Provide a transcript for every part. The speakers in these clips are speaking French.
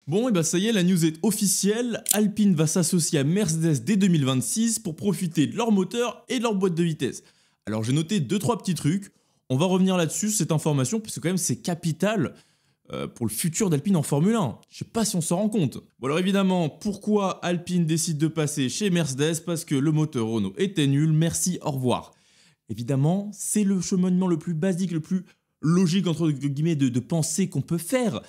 Bon, et bah ça y est, la news est officielle. Alpine va s'associer à Mercedes dès 2026 pour profiter de leur moteur et de leur boîte de vitesse. Alors j'ai noté 2-3 petits trucs. On va revenir là-dessus, cette information, parce que quand même c'est capital pour le futur d'Alpine en Formule 1. Je sais pas si on s'en rend compte. Bon alors évidemment, pourquoi Alpine décide de passer chez Mercedes? Parce que le moteur Renault était nul, merci, au revoir. Évidemment, c'est le cheminement le plus basique, le plus logique entre guillemets de penser qu'on peut faire.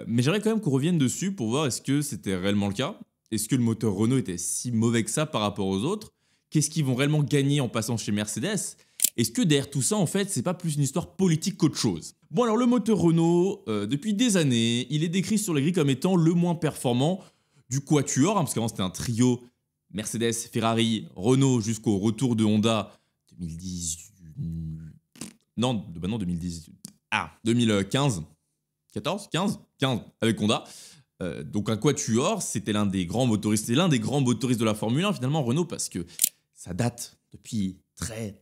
Mais j'aimerais quand même qu'on revienne dessus pour voir est-ce que c'était réellement le cas. Est-ce que le moteur Renault était si mauvais que ça par rapport aux autres? Qu'est-ce qu'ils vont réellement gagner en passant chez Mercedes? Est-ce que derrière tout ça, en fait, c'est pas plus une histoire politique qu'autre chose? Bon alors le moteur Renault, depuis des années, il est décrit sur les grilles comme étant le moins performant du quatuor, parce qu'avant c'était un trio Mercedes, Ferrari, Renault jusqu'au retour de Honda 2010... Non, bah non 2010... Ah, 2015... 14, 15 avec Honda. Donc un quatuor, c'était l'un des grands motoristes, c'est l'un des grands motoristes de la Formule 1 finalement Renault, parce que ça date depuis très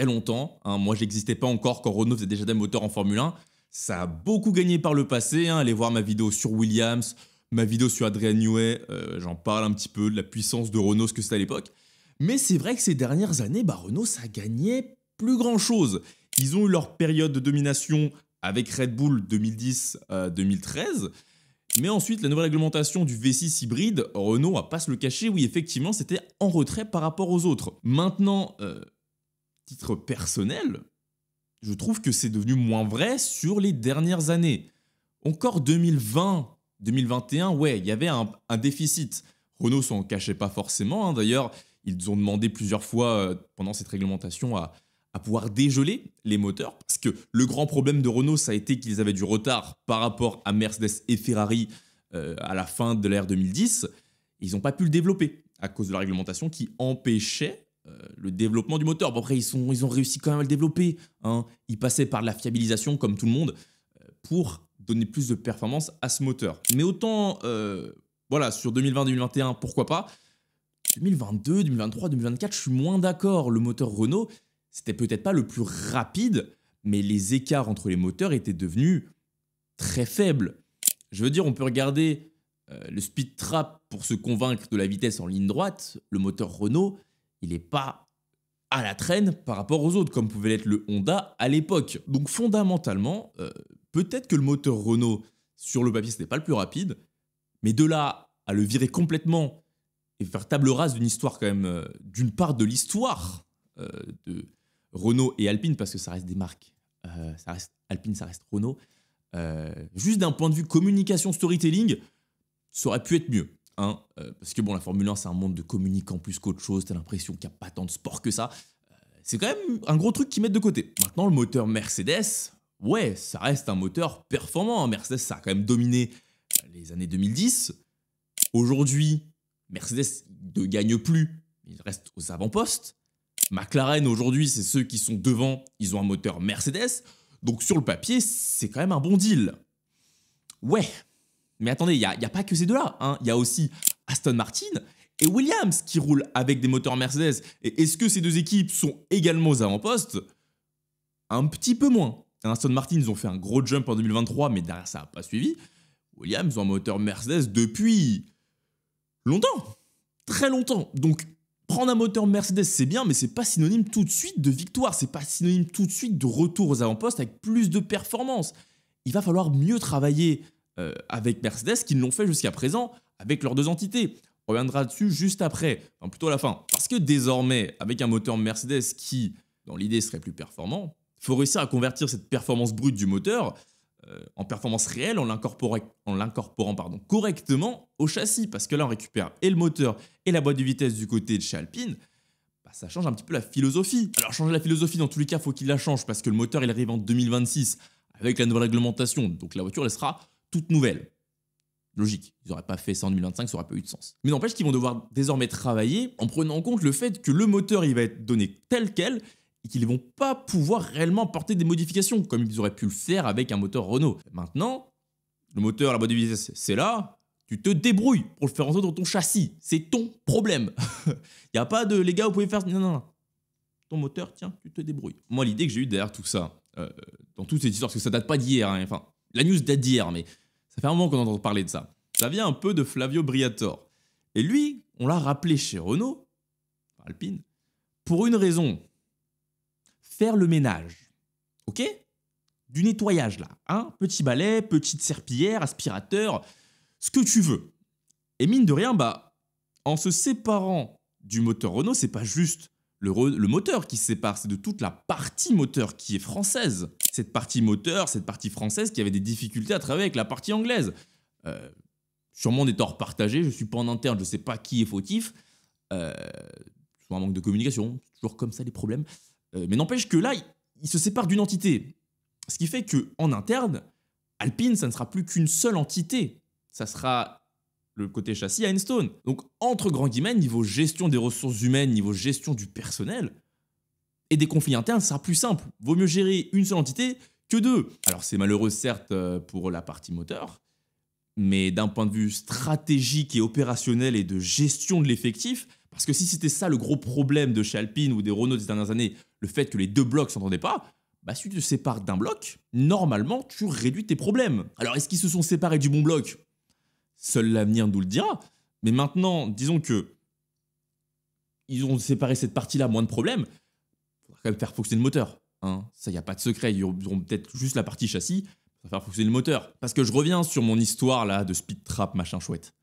longtemps. Hein. Moi j'existais pas encore quand Renault faisait déjà des moteurs en Formule 1. Ça a beaucoup gagné par le passé. Hein. Allez voir ma vidéo sur Williams, ma vidéo sur Adrian Newey, j'en parle un petit peu de la puissance de Renault, ce que c'était à l'époque. Mais c'est vrai que ces dernières années, Renault ça gagnait plus grand chose. Ils ont eu leur période de domination avec Red Bull 2010-2013. Mais ensuite, la nouvelle réglementation du V6 hybride, Renault, à pas se le cacher, oui, effectivement, c'était en retrait par rapport aux autres. Maintenant, titre personnel, je trouve que c'est devenu moins vrai sur les dernières années. Encore 2020, 2021, ouais, il y avait un déficit. Renault s'en cachait pas forcément. Hein. D'ailleurs, ils ont demandé plusieurs fois pendant cette réglementation à pouvoir dégeler les moteurs, parce que le grand problème de Renault, ça a été qu'ils avaient du retard par rapport à Mercedes et Ferrari à la fin de l'ère 2010. Ils n'ont pas pu le développer à cause de la réglementation qui empêchait le développement du moteur. Bon, après, ils ont réussi quand même à le développer. Hein. Ils passaient par la fiabilisation, comme tout le monde, pour donner plus de performance à ce moteur. Mais autant, voilà, sur 2020-2021, pourquoi pas. 2022, 2023, 2024, je suis moins d'accord. Le moteur Renault, c'était peut-être pas le plus rapide, mais les écarts entre les moteurs étaient devenus très faibles. Je veux dire, on peut regarder le speed trap pour se convaincre de la vitesse en ligne droite. Le moteur Renault, il n'est pas à la traîne par rapport aux autres, comme pouvait l'être le Honda à l'époque. Donc fondamentalement, peut-être que le moteur Renault, sur le papier, c'était pas le plus rapide, mais de là à le virer complètement et faire table rase d'une histoire quand même, d'une part de l'histoire de Renault et Alpine, parce que ça reste des marques, ça reste Alpine, ça reste Renault. Juste d'un point de vue communication, storytelling, ça aurait pu être mieux. Hein, parce que bon, la Formule 1, c'est un monde de communicants plus qu'autre chose, t'as l'impression qu'il n'y a pas tant de sport que ça. C'est quand même un gros truc qu'ils mettent de côté. Maintenant, le moteur Mercedes, ouais, ça reste un moteur performant. Mercedes, ça a quand même dominé les années 2010. Aujourd'hui, Mercedes ne gagne plus, il reste aux avant-postes. McLaren, aujourd'hui, c'est ceux qui sont devant, ils ont un moteur Mercedes. Donc sur le papier, c'est quand même un bon deal. Ouais, mais attendez, il n'y a pas que ces deux-là. Hein. Il y a aussi Aston Martin et Williams qui roulent avec des moteurs Mercedes. Et est-ce que ces deux équipes sont également aux avant-postes? Un petit peu moins. Aston Martin, ils ont fait un gros jump en 2023, mais derrière ça n'a pas suivi. Williams ont un moteur Mercedes depuis longtemps. Très longtemps. Donc prendre un moteur Mercedes, c'est bien, mais c'est pas synonyme tout de suite de victoire. C'est pas synonyme tout de suite de retour aux avant-postes avec plus de performance. Il va falloir mieux travailler avec Mercedes qu'ils l'ont fait jusqu'à présent avec leurs deux entités. On reviendra dessus juste après, enfin plutôt à la fin. Parce que désormais, avec un moteur Mercedes qui, dans l'idée, serait plus performant, il faut réussir à convertir cette performance brute du moteur en performance réelle en l'incorporant correctement au châssis. Parce que là, on récupère et le moteur et la boîte de vitesse du côté de chez Alpine. Bah, ça change un petit peu la philosophie. Alors, changer la philosophie, dans tous les cas, il faut qu'il la change parce que le moteur, il arrive en 2026 avec la nouvelle réglementation. Donc, la voiture, elle sera toute nouvelle. Logique. Ils n'auraient pas fait ça en 2025, ça n'aurait pas eu de sens. Mais n'empêche qu'ils vont devoir désormais travailler en prenant en compte le fait que le moteur, il va être donné tel quel et qu'ils ne vont pas pouvoir réellement apporter des modifications comme ils auraient pu le faire avec un moteur Renault. Maintenant, le moteur, la boîte de vitesse, c'est là. Tu te débrouilles pour le faire rentrer dans ton châssis. C'est ton problème. Il n'y a pas de les gars, vous pouvez faire. Non. Ton moteur, tiens, tu te débrouilles. Moi, l'idée que j'ai eue derrière tout ça, dans toute cette histoire, parce que ça date pas d'hier, hein, enfin, la news date d'hier, mais ça Ça fait un moment qu'on entend parler de ça. Ça vient un peu de Flavio Briatore. Et lui, on l'a rappelé chez Renault, Alpine, pour une raison. Faire le ménage. Ok? Du nettoyage là. Hein? Petit balai, petite serpillière, aspirateur, ce que tu veux. Et mine de rien, en se séparant du moteur Renault, c'est pas juste le moteur qui se sépare, c'est de toute la partie moteur qui est française. Cette partie moteur, cette partie française qui avait des difficultés à travailler avec la partie anglaise. Sûrement des torts partagés, je suis pas en interne, je sais pas qui est fautif. Soit un manque de communication, c'est toujours comme ça les problèmes. Mais n'empêche que là, il se sépare d'une entité. Ce qui fait qu'en interne, Alpine, ça ne sera plus qu'une seule entité. Ça sera le côté châssis à Enstone. Donc, entre grands guillemets, niveau gestion des ressources humaines, niveau gestion du personnel et des conflits internes, ça sera plus simple. Vaut mieux gérer une seule entité que deux. Alors, c'est malheureux, certes, pour la partie moteur, mais d'un point de vue stratégique et opérationnel et de gestion de l'effectif, parce que si c'était ça le gros problème de chez Alpine ou des Renault des dernières années, le fait que les deux blocs ne s'entendaient pas, si tu te sépares d'un bloc, normalement, tu réduis tes problèmes. Alors, est-ce qu'ils se sont séparés du bon bloc ? Seul l'avenir nous le dira. Mais maintenant, disons que ils ont séparé cette partie-là, moins de problèmes. Il faudra quand même faire fonctionner le moteur. Hein. Ça, il n'y a pas de secret. Ils auront peut-être juste la partie châssis pour faire fonctionner le moteur. Parce que je reviens sur mon histoire là de speed trap, machin chouette.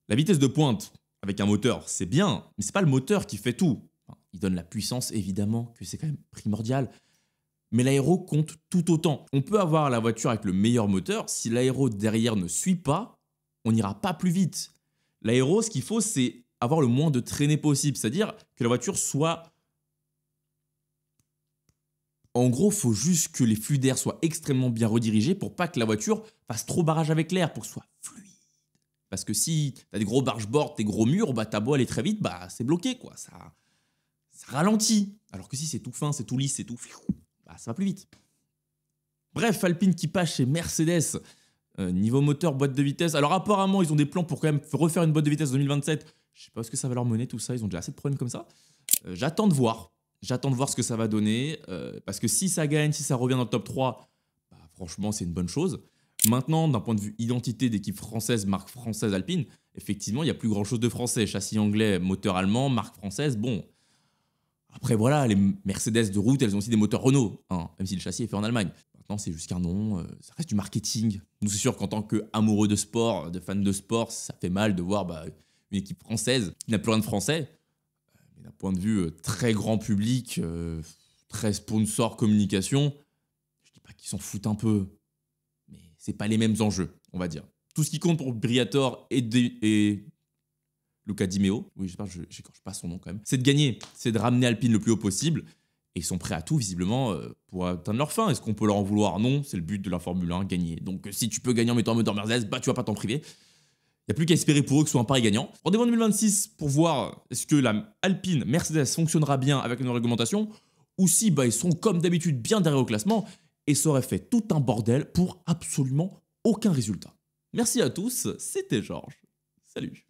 La vitesse de pointe avec un moteur, c'est bien, mais c'est pas le moteur qui fait tout. Enfin, il donne la puissance, évidemment, que c'est quand même primordial. Mais l'aéro compte tout autant. On peut avoir la voiture avec le meilleur moteur, si l'aéro derrière ne suit pas, on n'ira pas plus vite. L'aéro, ce qu'il faut, c'est avoir le moins de traînées possible, c'est-à-dire que la voiture soit... En gros, il faut juste que les flux d'air soient extrêmement bien redirigés pour pas que la voiture fasse trop barrage avec l'air, pour que ce soit fluide. Parce que si tu as des gros barge-boards, des gros murs, t'as beau aller très vite, c'est bloqué, quoi. Ça ralentit. Alors que si c'est tout fin, c'est tout lisse, c'est tout... ça va plus vite. Bref, Alpine qui passe chez Mercedes... niveau moteur, boîte de vitesse. Alors apparemment, ils ont des plans pour quand même refaire une boîte de vitesse 2027. Je sais pas ce que ça va leur mener tout ça. Ils ont déjà assez de problèmes comme ça. J'attends de voir. J'attends de voir ce que ça va donner. Parce que si ça gagne, si ça revient dans le top 3, franchement, c'est une bonne chose. Maintenant, d'un point de vue identité d'équipe française, marque française Alpine, effectivement, il n'y a plus grand chose de français. Châssis anglais, moteur allemand, marque française, bon. Après, voilà, les Mercedes de route, elles ont aussi des moteurs Renault, hein, même si le châssis est fait en Allemagne. Maintenant, c'est juste qu'un nom, ça reste du marketing. Nous, c'est sûr qu'en tant qu'amoureux de sport, de fan de sport, ça fait mal de voir une équipe française qui n'a plus rien de français. Mais d'un point de vue très grand public, très sponsor, communication, je dis pas qu'ils s'en foutent un peu, mais c'est pas les mêmes enjeux, on va dire. Tout ce qui compte pour Briatore et Luca Di Meo, oui, j'espère que j'écorche pas son nom quand même, c'est de gagner, c'est de ramener Alpine le plus haut possible. Et ils sont prêts à tout, visiblement, pour atteindre leur fin. Est-ce qu'on peut leur en vouloir? Non, c'est le but de la Formule 1, gagner. Donc si tu peux gagner en mettant un moteur Mercedes, tu vas pas t'en priver. Il n'y a plus qu'à espérer pour eux que ce soit un pari gagnant. Rendez-vous en 2026 pour voir est-ce que la Alpine Mercedes fonctionnera bien avec une réglementation, ou si ils seront comme d'habitude bien derrière au classement, et ça aurait fait tout un bordel pour absolument aucun résultat. Merci à tous, c'était Georges. Salut.